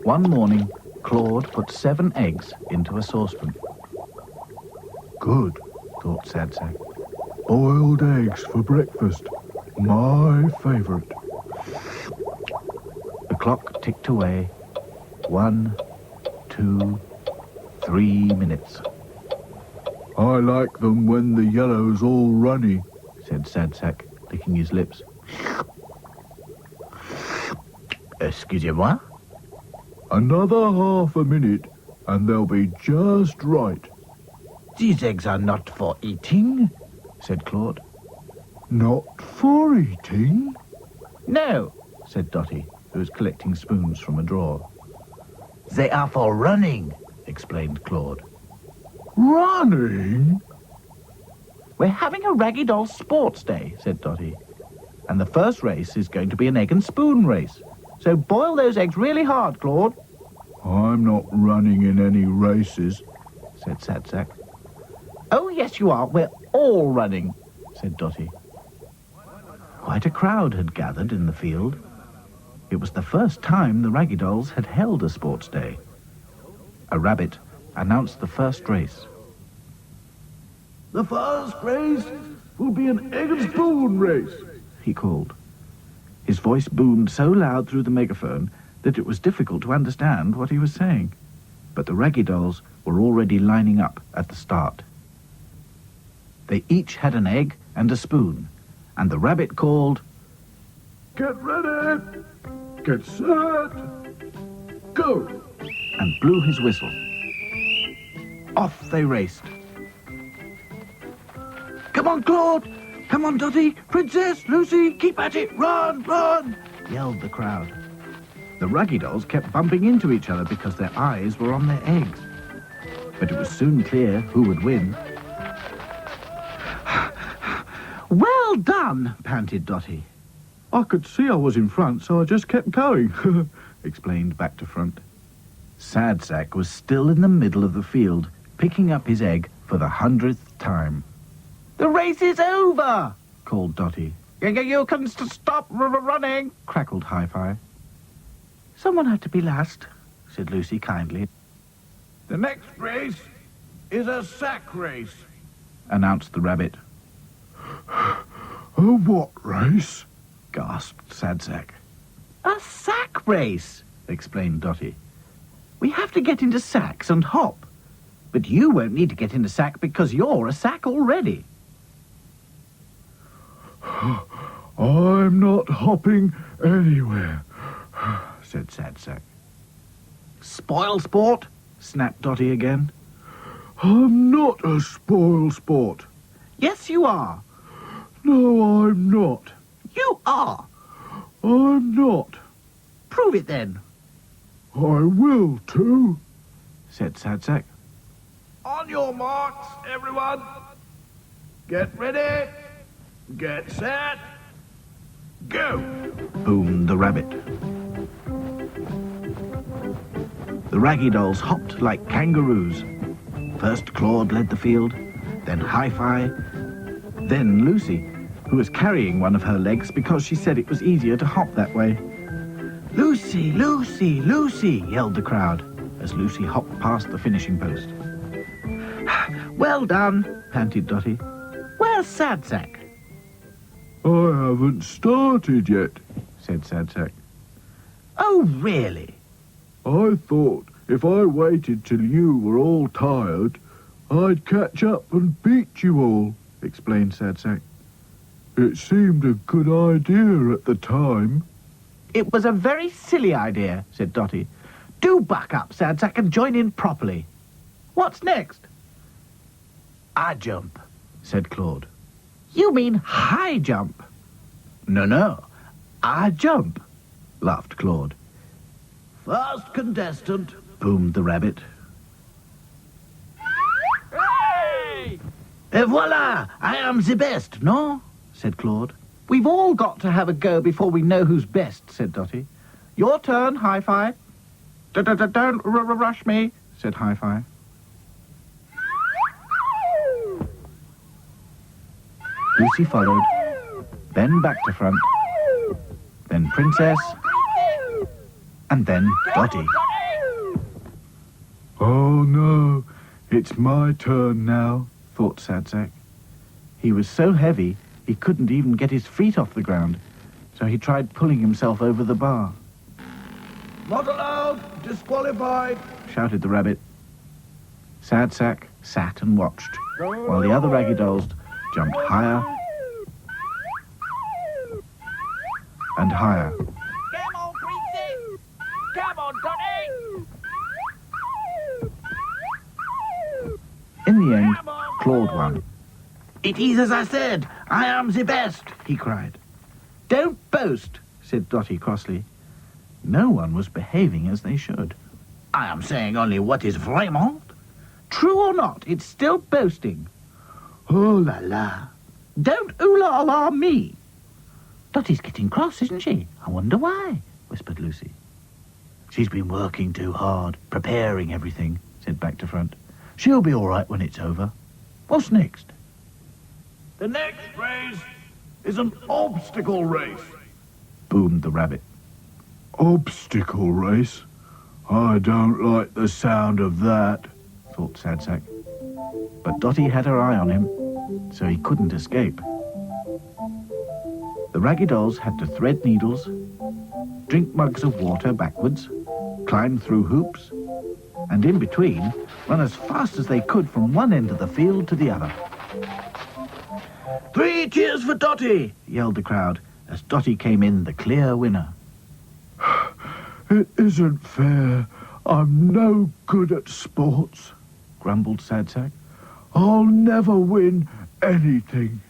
One morning, Claude put 7 eggs into a saucepan. Good, thought Sad Sack. boiled eggs for breakfast. My favourite. The clock ticked away. 1, 2, 3 minutes. I like them when the yellow's all runny, said Sad Sack, licking his lips. Excusez-moi? Another half a minute and they'll be just right. These eggs are not for eating, said Claude. Not for eating? No, said Dotty, who was collecting spoons from a drawer. They are for running, explained Claude. Running? We're having a Raggy Dolls sports day, said Dotty. And the first race is going to be an egg and spoon race. So boil those eggs really hard, Claude. I'm not running in any races, said Sad Sack. Oh, yes, you are. We're all running, said Dotty. Quite a crowd had gathered in the field. It was the first time the Raggy Dolls had held a sports day. A rabbit announced the first race. The first race will be an egg and spoon race, he called. His voice boomed so loud through the megaphone that it was difficult to understand what he was saying. But the Raggy Dolls were already lining up at the start. They each had an egg and a spoon, and the rabbit called, Get ready, get set, go, and blew his whistle. Off they raced. Come on, Claude! Come on, Dotty! Princess, Lucy, keep at it! Run, run! Yelled the crowd. The Raggy Dolls kept bumping into each other because their eyes were on their eggs. But it was soon clear who would win. Well done, panted Dotty. I could see I was in front, so I just kept going, explained back to front. Sad Sack was still in the middle of the field, picking up his egg for the 100th time. The race is over, called Dotty. You can stop running, crackled Hi-Fi. Someone had to be last, said Lucy kindly. The next race is a sack race, announced the rabbit. A what race? Gasped Sad Sack. A sack race, explained Dotty. We have to get into sacks and hop. But you won't need to get into sack because you're a sack already. I'm not hopping anywhere, said Sad Sack. Spoil sport, snapped Dotty again. I'm not a spoil sport. Yes, you are. No, I'm not. You are. I'm not. Prove it then. I will too, said Sad Sack. On your marks, everyone. Get ready. Get set. Go. Boomed the rabbit. The Raggy Dolls hopped like kangaroos. First Claude led the field, then Hi-Fi, then Lucy, who was carrying one of her legs because she said it was easier to hop that way. Lucy, Lucy, Lucy, yelled the crowd as Lucy hopped past the finishing post. Well done, panted Dotty. Where's Sad Sack? I haven't started yet, said Sad Sack. Oh, really? I thought if I waited till you were all tired, I'd catch up and beat you all, explained Sad Sack. It seemed a good idea at the time. It was a very silly idea, said Dotty. Do buck up, Sad Sack, and join in properly. What's next? I jump, said Claude. You mean high jump? No, I jump, laughed Claude. First contestant, boomed the rabbit. Hey! Et voilà, I am the best, no? Said Claude. We've all got to have a go before we know who's best, said Dotty. Your turn, Hi-Fi. Don't rush me, said Hi-Fi. Lucy followed, then back to front, then Princess, and then Dotty. Oh no, it's my turn now, thought Sad Sack. He was so heavy he couldn't even get his feet off the ground, so he tried pulling himself over the bar. Not allowed! Disqualified! Shouted the rabbit. Sad Sack sat and watched, while the other Raggy Dolls jumped higher and higher. Come on, Princess! Come on, Dotty! In the end, Come on, Claude won. "It is as I said. I am the best," he cried. "Don't boast," said Dotty crossly. No one was behaving as they should. "I am saying only what is vraiment. True or not, it's still boasting." "Oh la la. Don't ooh la la me." "Dotty's getting cross, isn't she? I wonder why," whispered Lucy. "She's been working too hard, preparing everything," said Back to Front. "She'll be all right when it's over. What's next?" The next race is an obstacle race. Boomed the rabbit. Obstacle race? I don't like the sound of that, thought Sad Sack. But Dotty had her eye on him, so he couldn't escape. The Raggy Dolls had to thread needles, drink mugs of water backwards, climb through hoops, and in between, run as fast as they could from one end of the field to the other. "3 cheers for Dotty!" yelled the crowd, as Dotty came in the clear winner. It isn't fair. I'm no good at sports, grumbled Sad Sack. I'll never win anything.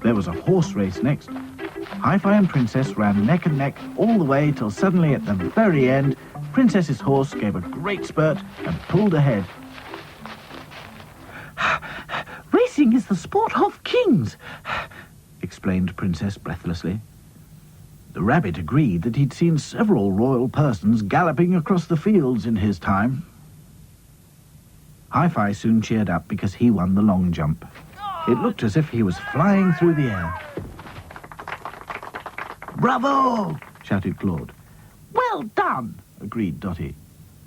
There was a horse race next. Hi-Fi and Princess ran neck and neck all the way till suddenly at the very end, Princess's horse gave a great spurt and pulled ahead. "Racing is the sport of kings," explained Princess breathlessly. The rabbit agreed that he'd seen several royal persons galloping across the fields in his time. Hi-Fi soon cheered up because he won the long jump. It looked as if he was flying through the air. "Bravo!" shouted Claude. "Well done!" agreed Dotty.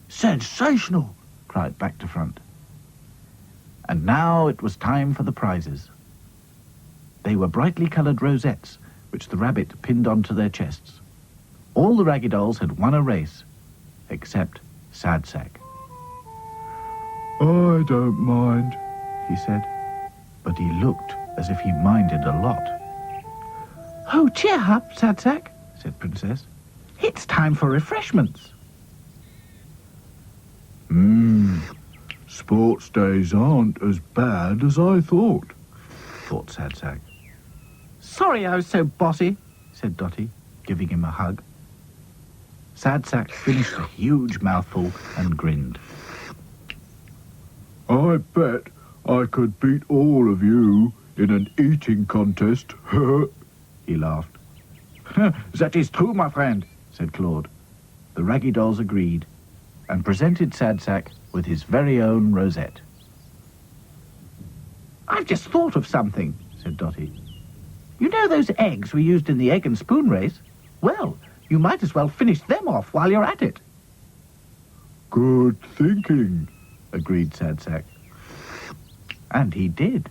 "Sensational!" cried Back to Front. And now it was time for the prizes. They were brightly coloured rosettes, which the rabbit pinned onto their chests. All the Raggy Dolls had won a race, except Sad Sack. I don't mind, he said, but he looked as if he minded a lot. "Oh, cheer up, Sad Sack," said Princess. "It's time for refreshments." Sports days aren't as bad as I thought Sad Sack. "Sorry I was so bossy," said Dotty, giving him a hug. Sad Sack finished a huge mouthful and grinned. I bet I could beat all of you in an eating contest, he laughed. "That is true, my friend," said Claude. The Raggy Dolls agreed and presented Sad Sack with his very own rosette. "I've just thought of something," said Dotty. "You know those eggs we used in the egg and spoon race? Well, you might as well finish them off while you're at it." Good thinking, agreed Sad Sack. And he did.